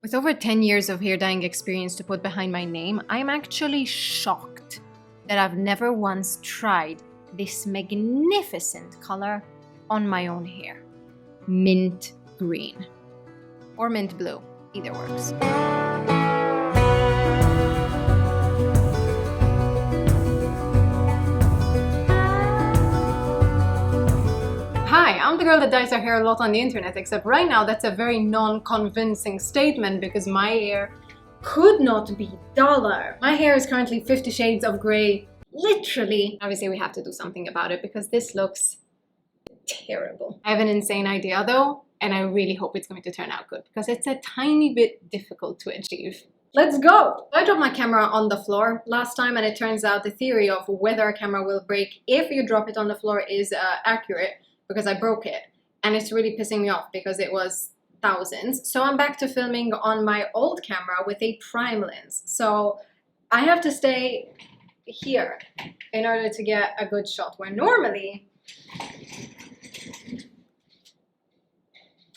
With over 10 years of hair dyeing experience to put behind my name, I'm actually shocked that I've never once tried this magnificent color on my own hair. Mint green. Or mint blue, either works. Hi, I'm the girl that dyes her hair a lot on the internet, except right now that's a very non-convincing statement because my hair could not be duller. My hair is currently 50 shades of grey, literally. Obviously we have to do something about it because this looks terrible. I have an insane idea though, and I really hope it's going to turn out good because it's a tiny bit difficult to achieve. Let's go! I dropped my camera on the floor last time and it turns out the theory of whether a camera will break if you drop it on the floor is accurate, because I broke it and it's really pissing me off because it was thousands. So I'm back to filming on my old camera with a prime lens. So I have to stay here in order to get a good shot, where normally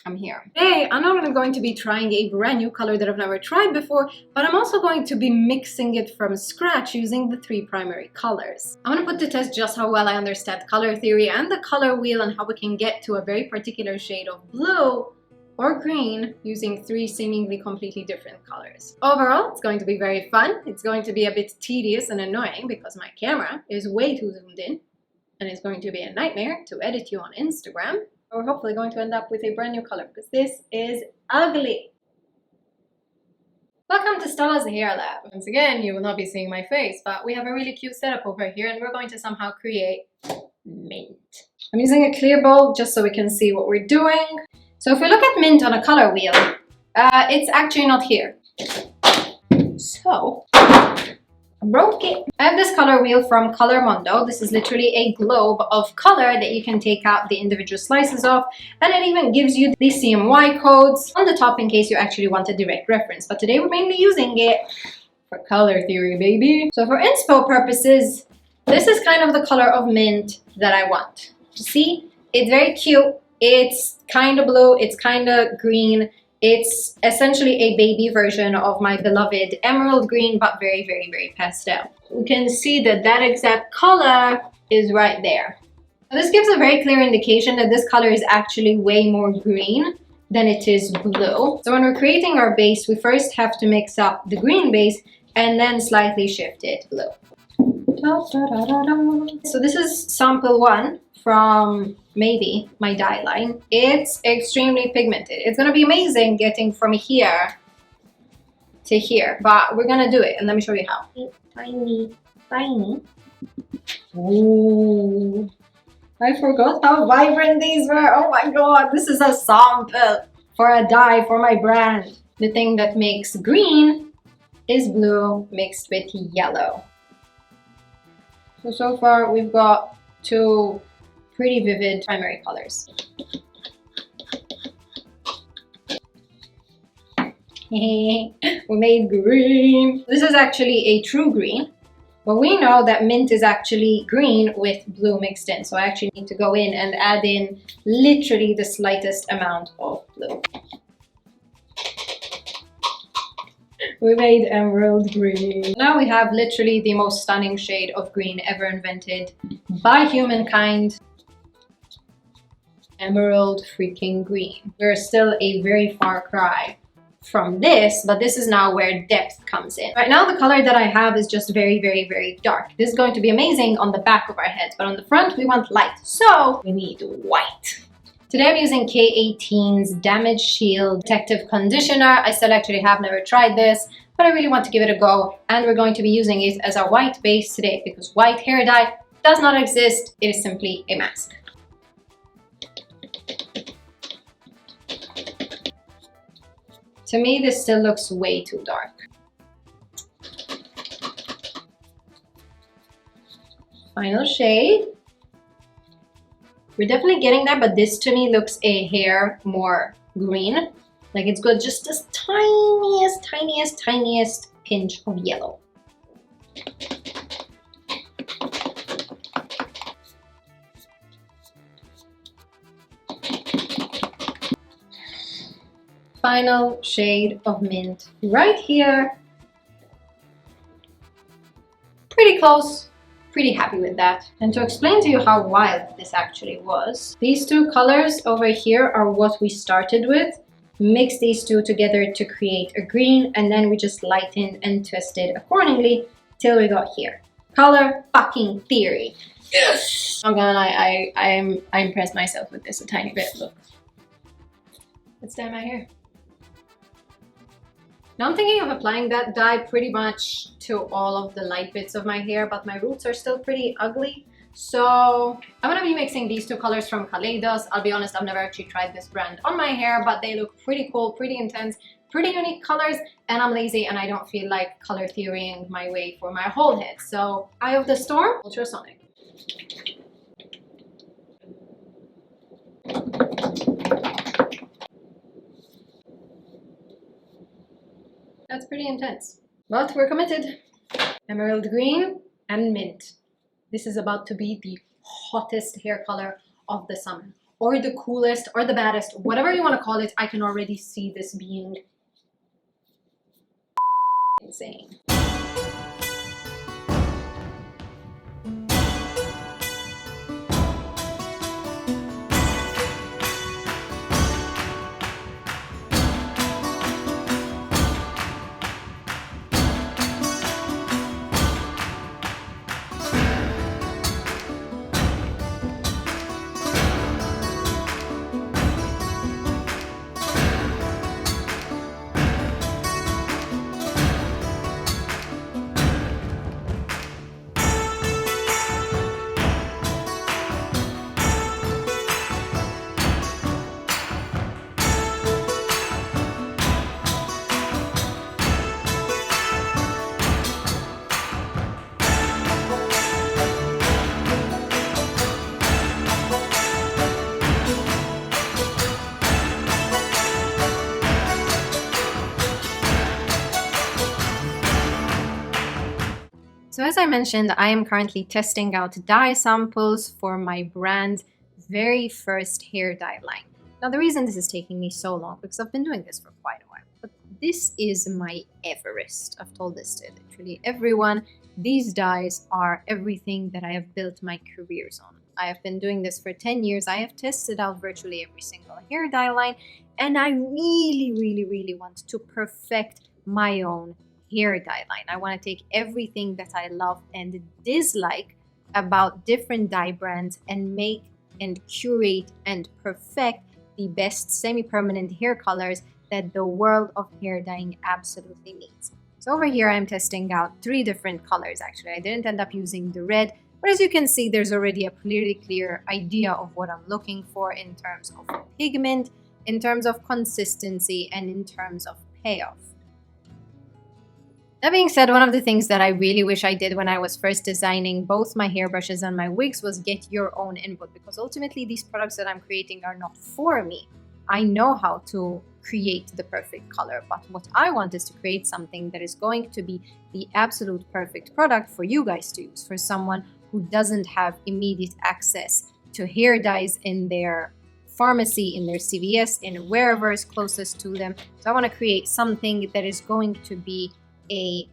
I'm here. Today, I'm not only going to be trying a brand new color that I've never tried before, but I'm also going to be mixing it from scratch using the 3 primary colors. I'm going to put to test just how well I understand color theory and the color wheel and how we can get to a very particular shade of blue or green using 3 seemingly completely different colors. Overall, it's going to be very fun. It's going to be a bit tedious and annoying because my camera is way too zoomed in, and it's going to be a nightmare to edit you on Instagram. We're hopefully going to end up with a brand new color because this is ugly. Welcome to Stella's Hair Lab. Once again, you will not be seeing my face, but we have a really cute setup over here and we're going to somehow create mint. I'm using a clear bowl just so we can see what we're doing. So if we look at mint on a color wheel, it's actually not here. So I broke it. I have this color wheel from Color Mondo. This is literally a globe of color that you can take out the individual slices of, and it even gives you the CMY codes on the top in case you actually want a direct reference. But today we're mainly using it for color theory, baby. So for inspo purposes, this is kind of the color of mint that I want. You see, it's very cute. It's kind of blue, it's kind of green. It's essentially a baby version of my beloved emerald green, but very, very, very pastel. We can see that that exact color is right there. Now, this gives a very clear indication that this color is actually way more green than it is blue. So when we're creating our base, we first have to mix up the green base and then slightly shift it blue. So this is sample 1 from maybe my dye line. It's extremely pigmented. It's gonna be amazing getting from here to here, but we're gonna do it and let me show you how. Tiny, tiny. Ooh, I forgot how vibrant these were. Oh my god, this is a sample for a dye for my brand. The thing that makes green is blue mixed with yellow. So far we've got 2 pretty vivid primary colors. We made green. This is actually a true green, but we know that mint is actually green with blue mixed in. So I actually need to go in and add in literally the slightest amount of blue. We made emerald green. Now we have literally the most stunning shade of green ever invented by humankind. Emerald freaking green. We're still a very far cry from this, but this is now where depth comes in. Right now the color that I have is just very, very, very dark. This is going to be amazing on the back of our heads, but on the front we want light, so we need white. Today I'm using K18's Damage Shield Protective Conditioner. I still actually have never tried this, but I really want to give it a go, and we're going to be using it as our white base today because white hair dye does not exist. It is simply a mask. To me, this still looks way too dark. Final shade. We're definitely getting there, but this to me looks a hair more green. Like it's got just this tiniest, tiniest, tiniest pinch of yellow. final shade of mint right here. Pretty close, pretty happy with that. And to explain to you how wild this actually was, these two colors over here are what we started with. Mix these two together to create a green, and then we just lightened and twisted accordingly till we got here. Color fucking theory. Yes! I'm gonna lie, I impressed myself with this a tiny bit. Look. Let's dye my hair. Now I'm thinking of applying that dye pretty much to all of the light bits of my hair, but my roots are still pretty ugly. So I'm gonna be mixing these two colors from Collab. I'll be honest, I've never actually tried this brand on my hair, but they look pretty cool, pretty intense, pretty unique colors, and I'm lazy and I don't feel like color theorying my way for my whole head. So Eye of the Storm, Ultrasonic. That's pretty intense, but we're committed. Emerald green and mint. This is about to be the hottest hair color of the summer, or the coolest, or the baddest, whatever you want to call it. I can already see this being insane. So as I mentioned, I am currently testing out dye samples for my brand's very first hair dye line. Now the reason this is taking me so long, because I've been doing this for quite a while, but this is my Everest. I've told this to literally everyone. These dyes are everything that I have built my careers on. I have been doing this for 10 years. I have tested out virtually every single hair dye line, and I really want to perfect my own hair dye line. I want to take everything that I love and dislike about different dye brands and make and curate and perfect the best semi-permanent hair colors that the world of hair dyeing absolutely needs. So over here I'm testing out 3 different colors actually. I didn't end up using the red, but as you can see there's already a pretty clear idea of what I'm looking for in terms of pigment, in terms of consistency, and in terms of payoff. That being said, one of the things that I really wish I did when I was first designing both my hairbrushes and my wigs was get your own input, because ultimately these products that I'm creating are not for me. I know how to create the perfect color, but what I want is to create something that is going to be the absolute perfect product for you guys to use, for someone who doesn't have immediate access to hair dyes in their pharmacy, in their CVS, in wherever is closest to them. So I want to create something that is going to be a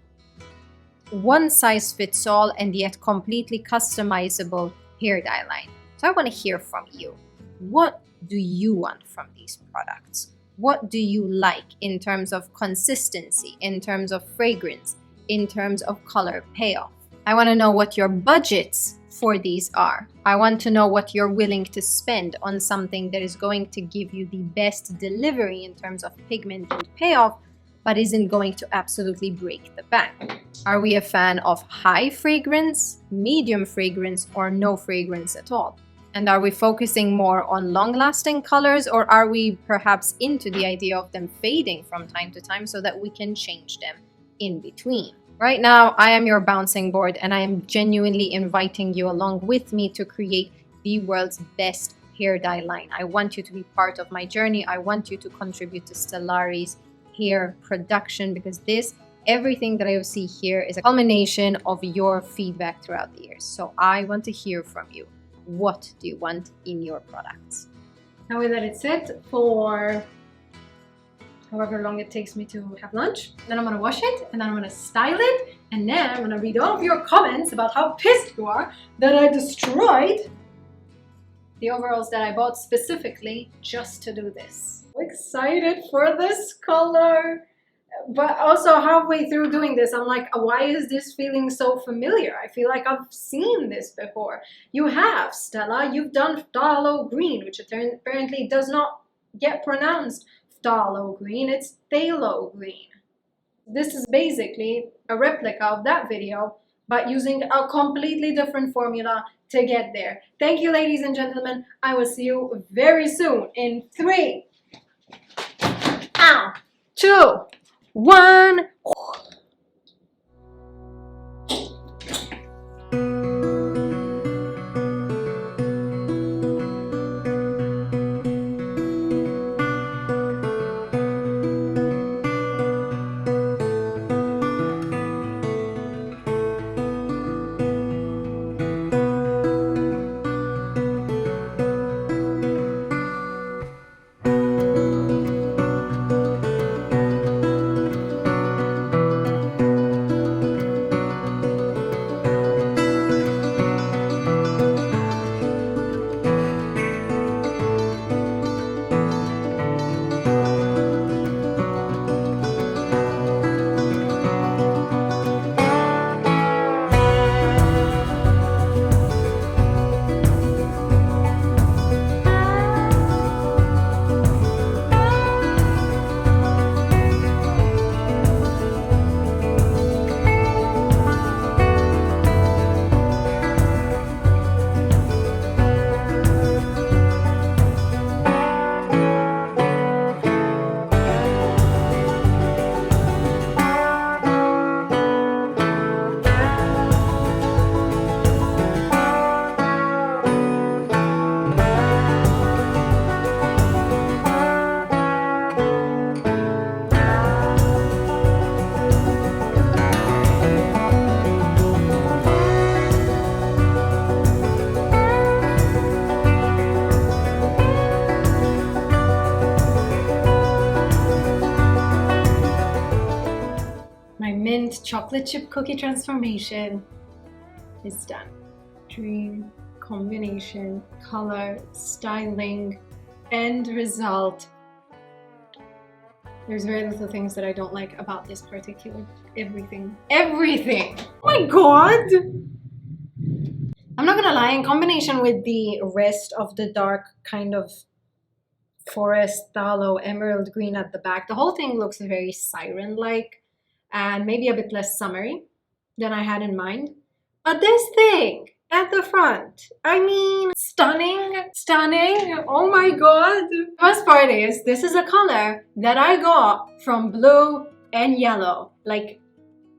one-size-fits-all and yet completely customizable hair dye line. So I want to hear from you. What do you want from these products? What do you like in terms of consistency, in terms of fragrance, in terms of color payoff? I want to know what your budgets for these are. I want to know what you're willing to spend on something that is going to give you the best delivery in terms of pigment and payoff, but isn't going to absolutely break the bank. Are we a fan of high fragrance, medium fragrance, or no fragrance at all? And are we focusing more on long-lasting colors, or are we perhaps into the idea of them fading from time to time so that we can change them in between? Right now, I am your bouncing board, and I am genuinely inviting you along with me to create the world's best hair dye line. I want you to be part of my journey. I want you to contribute to Stellari's hair production, because everything that I see here is a culmination of your feedback throughout the years. So I want to hear from you. What do you want in your products? Now we let it sit for however long it takes me to have lunch. Then I'm gonna wash it, and then I'm gonna style it, and then I'm gonna read all of your comments about how pissed you are that I destroyed the overalls that I bought specifically just to do this. I'm excited for this color. But also halfway through doing this, I'm like, why is this feeling so familiar? I feel like I've seen this before. You have, Stella. You've done phthalo green, which apparently does not get pronounced phthalo green. It's phthalo green. This is basically a replica of that video, but using a completely different formula to get there. Thank you, ladies and gentlemen. I will see you very soon in 3, 2, 1. Mint chocolate chip cookie transformation is done. Dream, combination, color, styling, end result. There's very little things that I don't like about this particular everything. Everything! Oh my god! I'm not gonna lie, in combination with the rest of the dark kind of forest, phthalo, emerald green at the back, the whole thing looks very siren-like. And maybe a bit less summery than I had in mind. But this thing at the front, I mean, stunning, stunning, oh my god. The best part is, this is a color that I got from blue and yellow, like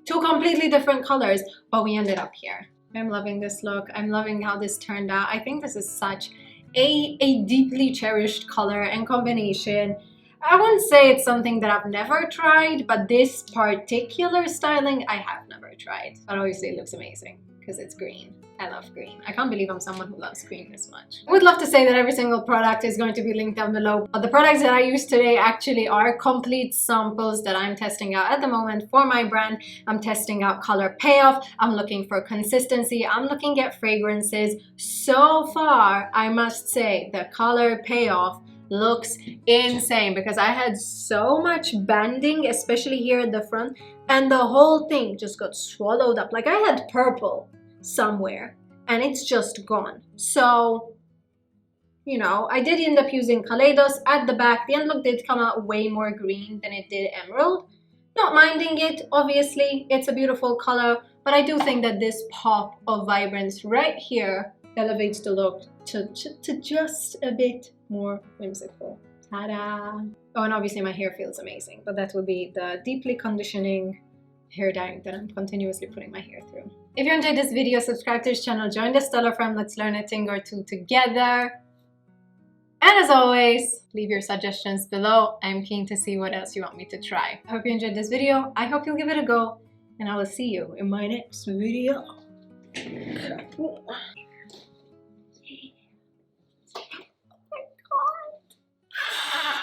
2 completely different colors, but we ended up here. I'm loving this look. I'm loving how this turned out. I think this is such a deeply cherished color and combination. I wouldn't say it's something that I've never tried, but this particular styling I have never tried. But obviously it looks amazing because it's green. I love green. I can't believe I'm someone who loves green this much. I would love to say that every single product is going to be linked down below, but the products that I use today actually are complete samples that I'm testing out at the moment for my brand. I'm testing out color payoff. I'm looking for consistency. I'm looking at fragrances. So far, I must say the color payoff looks insane because I had so much banding, especially here at the front, and the whole thing just got swallowed up. Like I had purple somewhere and it's just gone. So, you know, I did end up using Kaleidos at the back. The end look did come out way more green than it did emerald. Not minding it, obviously, it's a beautiful color, but I do think that this pop of vibrance right here elevates the look to just a bit more whimsical. Ta-da! Oh, and obviously my hair feels amazing, but that will be the deeply conditioning hair dyeing that I'm continuously putting my hair through. If you enjoyed this video, subscribe to this channel, join the Stella fam, let's learn a thing or two together. And as always, leave your suggestions below. I'm keen to see what else you want me to try. I hope you enjoyed this video. I hope you'll give it a go, and I will see you in my next video.